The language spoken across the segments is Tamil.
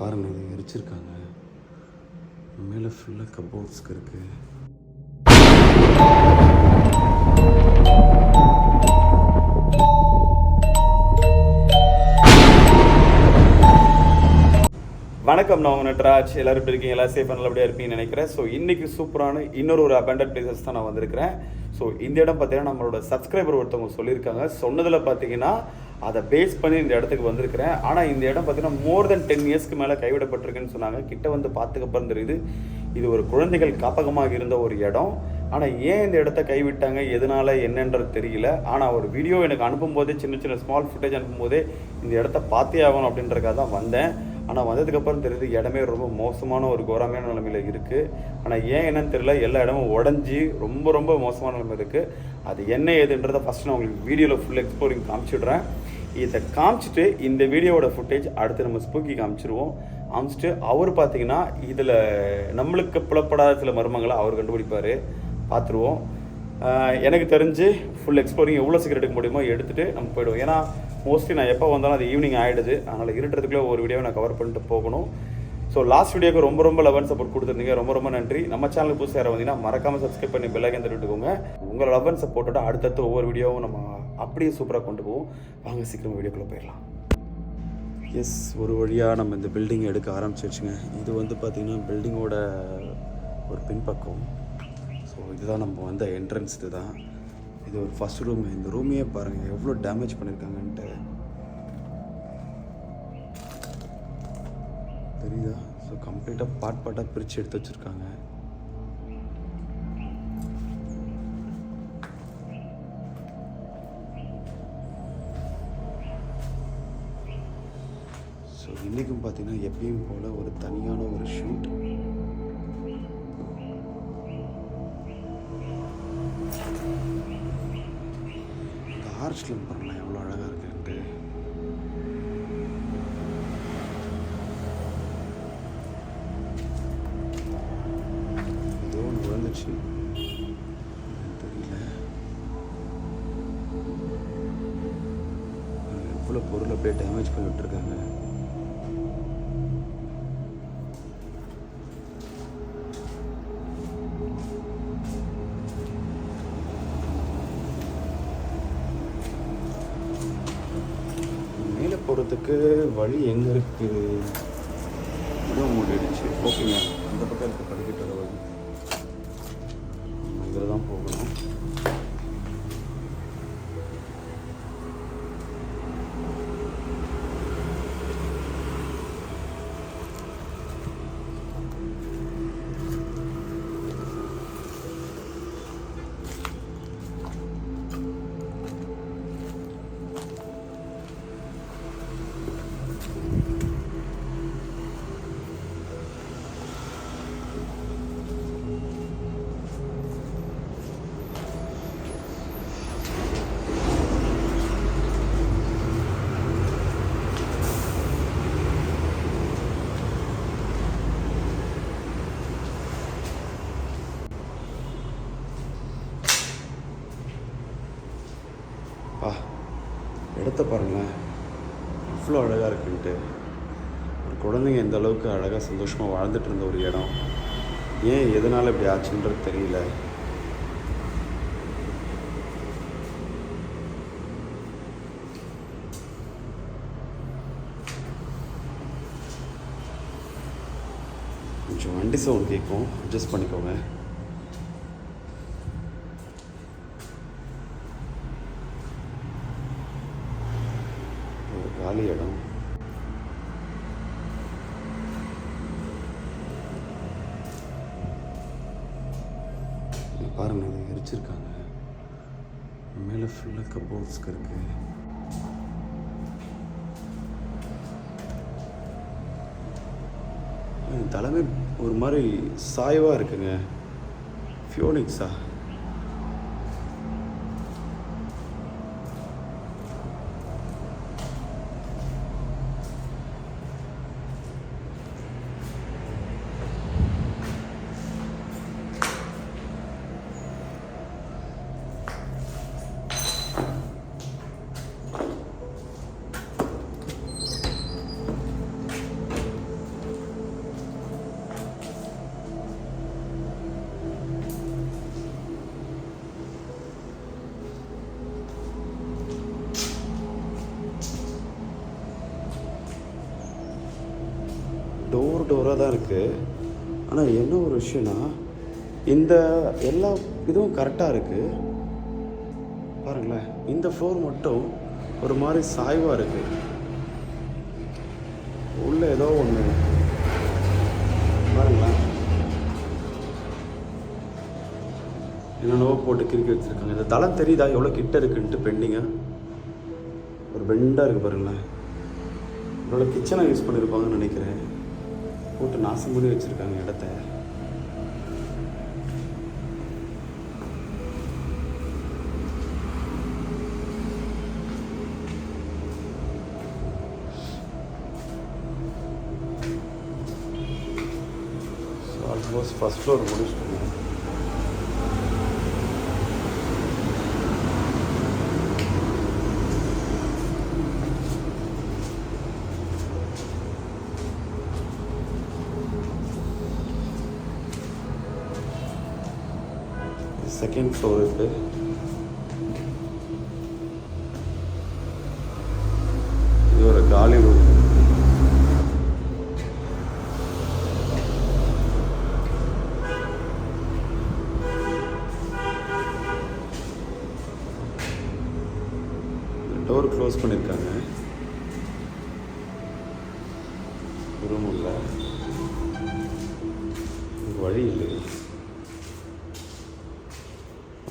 பாருங்கள், இது எரிச்சிருக்காங்க. மேலே ஃபுல்லாக கபோர்ட்ஸ்க்கு இருக்குது. வணக்கம், நான் உங்கள் நட்ராஜ். எல்லோரும் எப்படி இருக்கீங்க? எல்லாம் சேஃபாக நல்லபடியாக இருப்பீங்கன்னு நினைக்கிறேன். ஸோ இன்றைக்கி சூப்பரான இன்னொரு அபண்டன்ட் பிளேசஸ் தான் நான் வந்திருக்கிறேன். ஸோ இந்த இடம் பார்த்தீங்கன்னா நம்மளோட சப்ஸ்கிரைபர் ஒருத்தவங்க சொல்லியிருக்காங்க. சொன்னதில் பார்த்தீங்கன்னா அதை பேஸ் பண்ணி இந்த இடத்துக்கு வந்திருக்கிறேன். ஆனால் இந்த இடம் பார்த்தீங்கன்னா மோர் தென் 10 இயர்ஸ்க்கு மேலே கைவிடப்பட்டிருக்குன்னு சொன்னாங்க. கிட்ட வந்து பார்த்துக்கப்புறம் தெரியுது இது ஒரு குழந்தைகள் காப்பகமாக இருந்த ஒரு இடம். ஆனால் ஏன் இந்த இடத்த கைவிட்டாங்க, எதனால், என்னன்றது தெரியல. ஆனால் ஒரு வீடியோ எனக்கு அனுப்பும்போதே, சின்ன ஸ்மால் ஃபுட்டேஜ் அனுப்பும்போதே இந்த இடத்த பார்த்தே ஆகணும் அப்படின்றதுக்காக தான் வந்தேன். ஆனால் வந்ததுக்கப்புறம் தெரியுது இடமே ரொம்ப மோசமான ஒரு கோரமான நிலைமையில் இருக்குது. ஆனால் ஏன் என்னன்னு தெரியல, எல்லா இடமும் உடஞ்சி ரொம்ப மோசமான நிலைமை இருக்குது. அது என்ன ஏதுன்றதை ஃபஸ்ட்டு நான் உங்களுக்கு வீடியோவில் ஃபுல் எக்ஸ்ப்ளோரிங் காமிச்சிடுறேன். இதை காமிச்சிட்டு இந்த வீடியோவோட ஃபுட்டேஜ் அடுத்து நம்ம ஸ்பூக்கி காமிச்சிட்டு அவர் பார்த்தீங்கன்னா இதில் நம்மளுக்கு புலப்படாத சில மர்மங்களை அவர் கண்டுபிடிப்பார். பார்த்துருவோம். எனக்கு தெரிஞ்சு ஃபுல் எக்ஸ்ப்ளோரிங் எவ்வளோ சீக்கிரம் எடுக்க முடியுமோ எடுத்துகிட்டு நம்ம போய்டுவோம். ஏன்னா மோஸ்ட்லி நான் எப்போ வந்தாலும் அது ஈவினிங் ஆகிடுது. அதனால் இருட்டுறதுக்குள்ளே ஒரு வீடியோவை நான் கவர் பண்ணிட்டு போகணும். ஸோ லாஸ்ட் வீடியோக்கு ரொம்ப லவ் சப்போர்ட் கொடுத்துருந்தீங்க. ரொம்ப நன்றி. நம்ம சேனலுக்கு புதுசாக யாராவது வந்தீங்கன்னா மறக்காமல் சப்ஸ்கிரைப் பண்ணி பெல் ஐக்கன் தட்டிட்டுக்கோங்க. உங்களோட லவ் அண்ட் சப்போர்ட்டோட அடுத்தடுத்து ஒவ்வொரு வீடியோவும் நம்ம அப்படியே சூப்பராக கொண்டு போவோம். வாங்க சீக்கிரம் வீடியோக்குள்ளே போயிடலாம். எஸ், ஒரு வழியாக நம்ம இந்த பில்டிங் எடுக்க ஆரம்பிச்சிருச்சுங்க. இது வந்து பார்த்திங்கன்னா பில்டிங்கோட ஒரு பின்பக்கம். ஸோ இதுதான் நம்ம வந்த என்ட்ரன்ஸ். இதுதான், இது ஒரு ஃபஸ்ட் ரூம். இந்த ரூமையே பாருங்கள் எவ்வளோ டேமேஜ் பண்ணியிருக்காங்கன்ட்டு தெரியுதா? ஸோ கம்ப்ளீட்டாக பார்ட்டாக பிரித்து எடுத்து வச்சுருக்காங்க. ஸோ இன்றைக்கும் பார்த்தீங்கன்னா எப்பயும் போல் ஒரு தனியான ஒரு ஷூட். இந்த ஆர்ச்லாம் பாருங்களேன் எவ்வளோ அழகாக இருக்குன்ட்டு. ஏதோ ஒன்று விழுந்துச்சு, தெரியல. எவ்வளோ பொருள் அப்படியே டேமேஜ் பண்ணி விட்டுருக்காங்க. போகிறதுக்கு வழி எங்கே இருக்குது? இதுவும் மூடிடுச்சு. ஓகேங்க, அந்த பக்கம் இருக்க படிக்கிட்ட வழி இதில் தான் போகணும். இடத்த பாருங்களேன் இவ்வளோ அழகாக இருக்குன்ட்டு. ஒரு குழந்தைங்க எந்த அளவுக்கு அழகாக சந்தோஷமாக வாழ்ந்துட்டு இருந்த ஒரு இடம் ஏன் எதனால் இப்படி ஆச்சுன்றது தெரியல. கொஞ்சம் வண்டி சவுண்ட் கேட்கும், அட்ஜஸ்ட் பண்ணிக்கோங்க. காலி இடம். பாருங்கள், இது எரிச்சிருக்காங்க. மேலே ஃபுல்லாக கபோர்ட்ஸ்க்கு இருக்குது. தலைமை ஒரு மாதிரி சாய்வாக இருக்குங்க. ஃபியோனிக்ஸா? டோராக தான் இருக்குது. ஆனால் என்ன ஒரு விஷயம்னா, இந்த எல்லா இதுவும் கரெக்டாக இருக்குது. பாருங்களேன், இந்த ஃப்ளோர் மட்டும் ஒரு மாதிரி சாய்வாக இருக்குது. உள்ள ஏதோ ஒன்று பாருங்களேன், என்னென்னவோ போட்டு கிறுக்கி வச்சுருக்காங்க. இந்த தளம் தெரியுதா எவ்வளோ கிட்ட இருக்குன்ட்டு? பெண்டிங்காக ஒரு பெண்டாக இருக்குது பாருங்களேன். இதோட கிச்சனை யூஸ் பண்ணியிருப்பாங்கன்னு நினைக்கிறேன். போட்டு நாசம் பண்ணி வச்சுருக்காங்க இடத்த. ஆல்மோஸ்ட் ஃபஸ்ட் ஃப்ளோர் முடிச்சுட்டு செகண்ட் ஃப்ளோர் இருக்குது. இது ஒரு காலி ரூம். டோர் க்ளோஸ் பண்ணியிருக்காங்க. ரூம் உள்ள வழி இல்லை.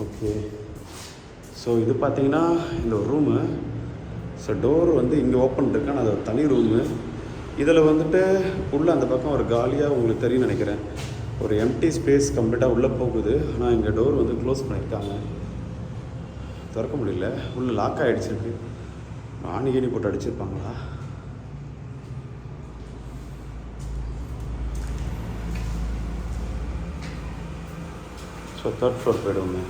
ஓகே, ஸோ இது பார்த்தீங்கன்னா இந்த ஒரு ரூமு. ஸோ டோர் வந்து இங்கே ஓப்பன் இருக்கு, ஆனால் அது ஒரு தனி ரூமு. இதில் வந்துட்டு உள்ளே அந்த பக்கம் ஒரு காலியாக உங்களுக்கு தெரியும் நினைக்கிறேன், ஒரு எம்டி ஸ்பேஸ் கம்ப்ளீட்டாக உள்ளே போகுது. ஆனால் இங்கே டோர் வந்து க்ளோஸ் பண்ணியிருக்காங்க, திறக்க முடியல. உள்ளே லாக் ஆகிடுச்சிருக்கு. ஆணிகேணி போட்டு அடிச்சிருப்பாங்களா? ஸோ தேர்ட் ஃப்ளோர் போய்டுவோங்க.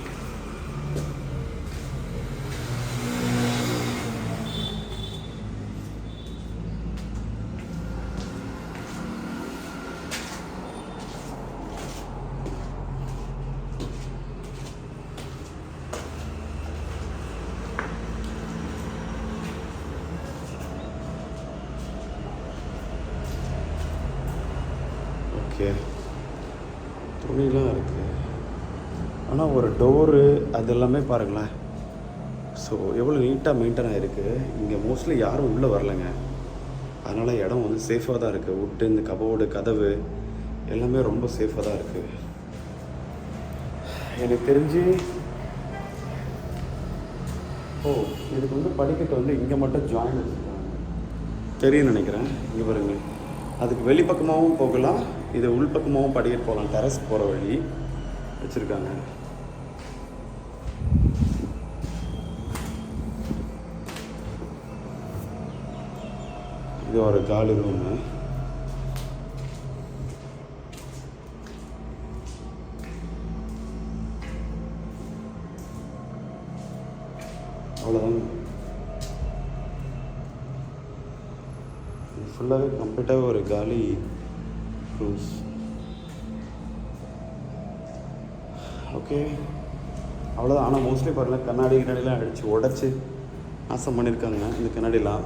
ஓகே, துணிலாம் இருக்குது. ஆனால் ஒரு டோரு அது எல்லாமே பாருங்களேன். ஸோ எவ்வளோ நீட்டாக மெயின்டைன் ஆகிருக்கு. இங்கே மோஸ்ட்லி யாரும் உள்ளே வரலைங்க. அதனால் இடம் வந்து சேஃபாக தான் இருக்குது. உட்டு இந்த கபோர்டு கதவு எல்லாமே ரொம்ப சேஃபாக தான் இருக்குது. எனக்கு தெரிஞ்சு இதுக்கு வந்து படிக்கட்டு வந்து இங்கே மட்டும் ஜாயின் வச்சுருக்காங்க, தெரியும் நினைக்கிறேன். இங்கே பாருங்க, அதுக்கு வெளிப்பக்கமாகவும் போகலாம், இது உள்பக்கமாகவும் படிக்கட்டு போகலாம். டெரஸ் போகிற வழி வச்சுருக்காங்க. இது ஒரு காலி ரூமு. அவ்வளோதாங்க. இது ஃபுல்லாகவே கம்ப்ளீட்டாகவே ஒரு காலி ரூம்ஸ். ஓகே, அவ்வளோதான். ஆனால் மோஸ்ட்லி பாருங்கள், கண்ணாடிலாம் அடித்து உடச்சி நாசம் பண்ணியிருக்காங்க இந்த கண்ணாடிலாம்.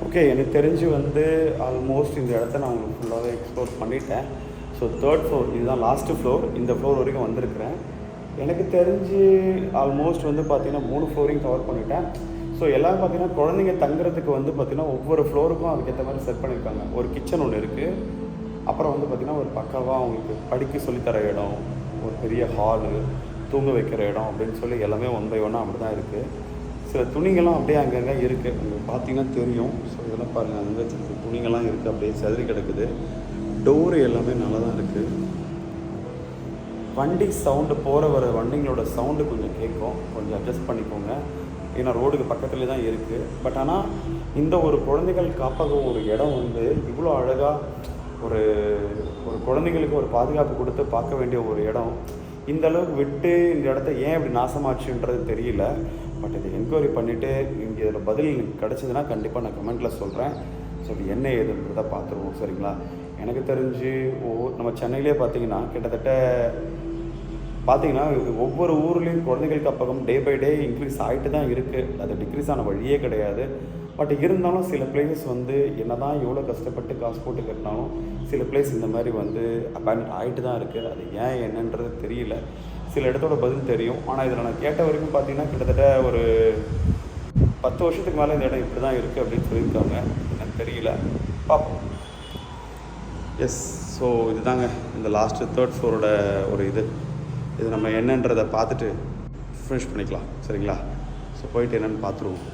ஓகே, எனக்கு தெரிஞ்சு வந்து ஆல்மோஸ்ட் இந்த இடத்த நான் உங்களுக்கு ஃபுல்லாகவே எக்ஸ்ப்ளோர் பண்ணிட்டேன். ஸோ தேர்ட் ஃப்ளோர், இதுதான் லாஸ்ட்டு ஃப்ளோர். இந்த ஃப்ளோர் வரைக்கும் வந்திருக்கிறேன். எனக்கு தெரிஞ்சு ஆல்மோஸ்ட் வந்து பார்த்திங்கன்னா 3 ஃப்ளோரையும் கவர் பண்ணிட்டேன். ஸோ எல்லோரும் பார்த்திங்கன்னா குழந்தைங்க தங்குறதுக்கு வந்து பார்த்திங்கன்னா ஒவ்வொரு ஃப்ளோருக்கும் அதுக்கேற்ற மாதிரி செட் பண்ணியிருக்காங்க. ஒரு கிச்சன் ஒன்று இருக்குது. அப்புறம் வந்து பார்த்திங்கன்னா ஒரு பக்காவாக அவங்களுக்கு படிக்க சொல்லித்தர இடம், ஒரு பெரிய ஹாலு, தூங்க வைக்கிற இடம் அப்படின்னு சொல்லி எல்லாமே 1 by 1 அப்படி தான் இருக்குது. சில துணிங்கள்லாம் அப்படியே அங்கங்கே இருக்குது, உங்களுக்கு பார்த்தீங்கன்னா தெரியும். ஸோ இதெல்லாம் பாருங்கள், அங்கே வச்சுருக்கு துணிங்கள்லாம் இருக்குது, அப்படியே செதறி கிடக்குது. டோரு எல்லாமே நல்லா தான் இருக்குது. வண்டி சவுண்டு, போகிற வர வண்டிங்களோட சவுண்டு கொஞ்சம் கேட்கும், கொஞ்சம் அட்ஜஸ்ட் பண்ணிக்கோங்க. ஏன்னா ரோடுக்கு பக்கத்துலேயே தான் இருக்குது. பட் ஆனால் இந்த ஒரு குழந்தைகள் காப்பாக ஒரு இடம் வந்து இவ்வளோ அழகாக ஒரு குழந்தைங்களுக்கு ஒரு பாதுகாப்பு கொடுத்து பார்க்க வேண்டிய ஒரு இடம் இந்த அளவுக்கு விட்டு இந்த இடத்த ஏன் இப்படி நாசமாச்சுன்றது தெரியல. பட் இதை என்கொயரி பண்ணிவிட்டு இங்கே இதில் பதில் எனக்கு கிடச்சிதுன்னா கண்டிப்பாக நான் கமெண்ட்டில் சொல்கிறேன். ஸோ அது என்ன ஏதுன்றதை பார்த்துருவோம் சரிங்களா. எனக்கு தெரிஞ்சு நம்ம சென்னையிலே பார்த்தீங்கன்னா கிட்டத்தட்ட பார்த்தீங்கன்னா ஒவ்வொரு ஊர்லேயும் குழந்தைகள் காப்பகம் டே பை டே இன்க்ரீஸ் ஆகிட்டு தான் இருக்குது. அது டிக்ரீஸ் ஆன வழியே கிடையாது. பட் இருந்தாலும் சில பிளேசஸ் வந்து என்ன தான் எவ்வளோ கஷ்டப்பட்டு காசு போட்டு கட்டினாலும் சில பிளேஸ் இந்த மாதிரி வந்து அபேண்ட் ஆகிட்டு தான் இருக்குது. அது ஏன் என்னன்றது தெரியல. சில இடத்தோட பதில் தெரியும். ஆனால் இதில் நான் கேட்ட வரைக்கும் பார்த்தீங்கன்னா கிட்டத்தட்ட ஒரு 10 வருஷத்துக்கு மேலே இந்த இடம் இப்படி தான் இருக்குது அப்படின்னு சொல்லியிருக்காங்க. எனக்கு தெரியல, பார்ப்போம். எஸ், ஸோ இதுதாங்க இந்த லாஸ்ட்டு 3rd ஃப்ளோரோட ஒரு இது நம்ம என்னன்றதை பார்த்துட்டு ஃபினிஷ் பண்ணிக்கலாம் சரிங்களா. ஸோ போயிட்டு என்னென்னு பார்த்துருவோம்.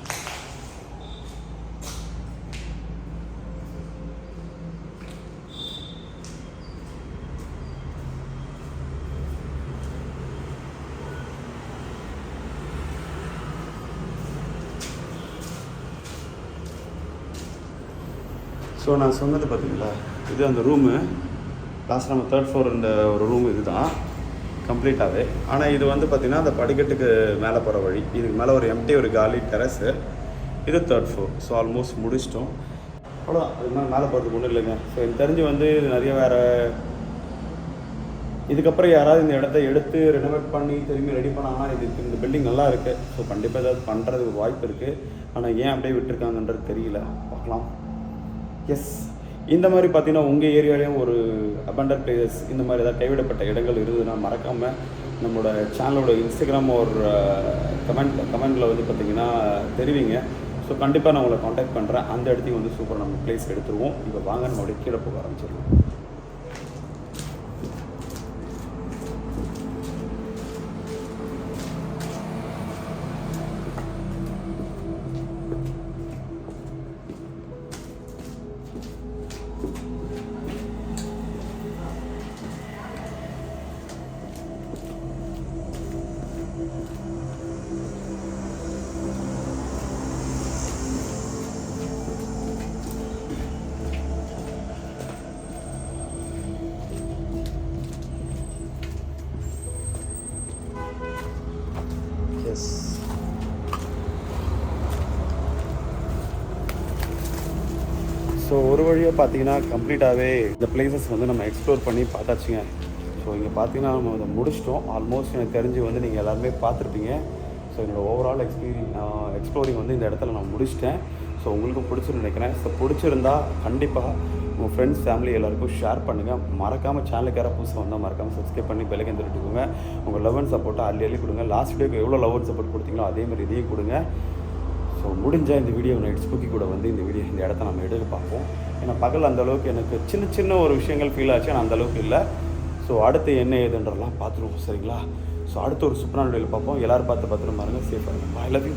ஸோ நான் சொன்னது பார்த்தீங்களா, இது அந்த ரூமு. லாஸ்ட் நம்ம 3rd ஃப்ளோர் இந்த ஒரு ரூம் இது தான் கம்ப்ளீட்டாகவே. ஆனால் இது வந்து பார்த்திங்கன்னா அந்த படிக்கட்டுக்கு மேலே போகிற வழி. இதுக்கு மேலே ஒரு எம்டி ஒரு காலி டெரஸு. இது 3rd ஃப்ளோர். ஸோ ஆல்மோஸ்ட் முடிச்சிட்டோம். அவ்வளோதான், அது மேலே போகிறதுக்கு ஒன்றும் இல்லைங்க. ஸோ எனக்கு தெரிஞ்சு வந்து இது நிறைய வேறு இதுக்கப்புறம் யாராவது இந்த இடத்த எடுத்து ரெனோவேட் பண்ணி திரும்பி ரெடி பண்ணாங்கன்னா இதுக்கு இந்த பில்டிங் நல்லா இருக்குது. ஸோ கண்டிப்பாக ஏதாவது பண்ணுறதுக்கு வாய்ப்பு இருக்குது. ஆனால் ஏன் அப்படியே விட்டுருக்காங்கன்றது தெரியல, பார்க்கலாம். எஸ், இந்த மாதிரி பார்த்தீங்கன்னா உங்கள் ஏரியாலேயும் ஒரு அபண்டன்ட் பிளேசஸ் இந்த மாதிரி ஏதாவது கைவிடப்பட்ட இடங்கள் இருந்ததுன்னா மறக்காமல் நம்மளோட சேனலோட இன்ஸ்டாகிராம் ஒரு கமெண்டில் வந்து பார்த்திங்கன்னா தெரிவிங்க. ஸோ கண்டிப்பாக நான் உங்களை காண்டாக்ட் பண்ணுறேன். அந்த இடத்தையும் வந்து சூப்பராக நம்ம பிளேஸ் எடுத்துருவோம். இப்போ வாங்க நம்மளுடைய கீழே போக ஆரம்பிச்சிடலாம். ஸோ ஒரு வழியாக பார்த்தீங்கன்னா கம்ப்ளீட்டாகவே இந்த பிளேசஸ் வந்து நம்ம எக்ஸ்ப்ளோர் பண்ணி பார்த்தாச்சுங்க. ஸோ இங்கே பார்த்தீங்கன்னா நம்ம அதை முடிச்சிட்டோம். ஆல்மோஸ்ட் எனக்கு தெரிஞ்சு வந்து நீங்கள் எல்லாருமே பார்த்துருப்பீங்க. ஸோ என்னோடய ஓவரால் எக்ஸ்ப்ளோரிங் வந்து இந்த இடத்துல நான் முடிச்சிட்டேன். ஸோ உங்களுக்கும் பிடிச்சிருந்து நினைக்கிறேன். ஸோ பிடிச்சிருந்தா கண்டிப்பாக உங்கள் ஃப்ரெண்ட்ஸ் ஃபேமிலி எல்லாருக்கும் ஷேர் பண்ணுங்கள். மறக்காமல் சேனலுக்கு யாராவது புதுசாக வந்தால் மறக்காமல் சப்ஸ்கிரைப் பண்ணி பெல்லைக்கன் தட்டிட்டுக்கோங்க. உங்கள் லவ் அண்ட் சப்போர்ட்டை அள்ளி கொடுங்க. லாஸ்ட் வீடியோக்கு எவ்வளோ லவ் அண்ட் சப்போர்ட் கொடுத்தீங்களோ அதேமாதிரி இதையும் கொடுங்க. ஸோ முடிஞ்சால் இந்த வீடியோ நைட் ஸ்பூக்கி கூட வந்து இந்த இடத்த நம்ம எடுக்க பார்ப்போம். ஏன்னா பகல் அந்தளவுக்கு எனக்கு சின்ன ஒரு விஷயங்கள் ஃபீல் ஆச்சு, ஆனால் அந்தளவுக்கு இல்லை. ஸோ அடுத்து என்ன ஏதுன்றலாம் பார்த்துருவோம் சரிங்களா. ஸோ அடுத்து ஒரு சூப்பரான வீடியோவில் பார்ப்போம். எல்லோரும் பார்த்து பாருங்கள். சேஃபாக இருங்க. I love you.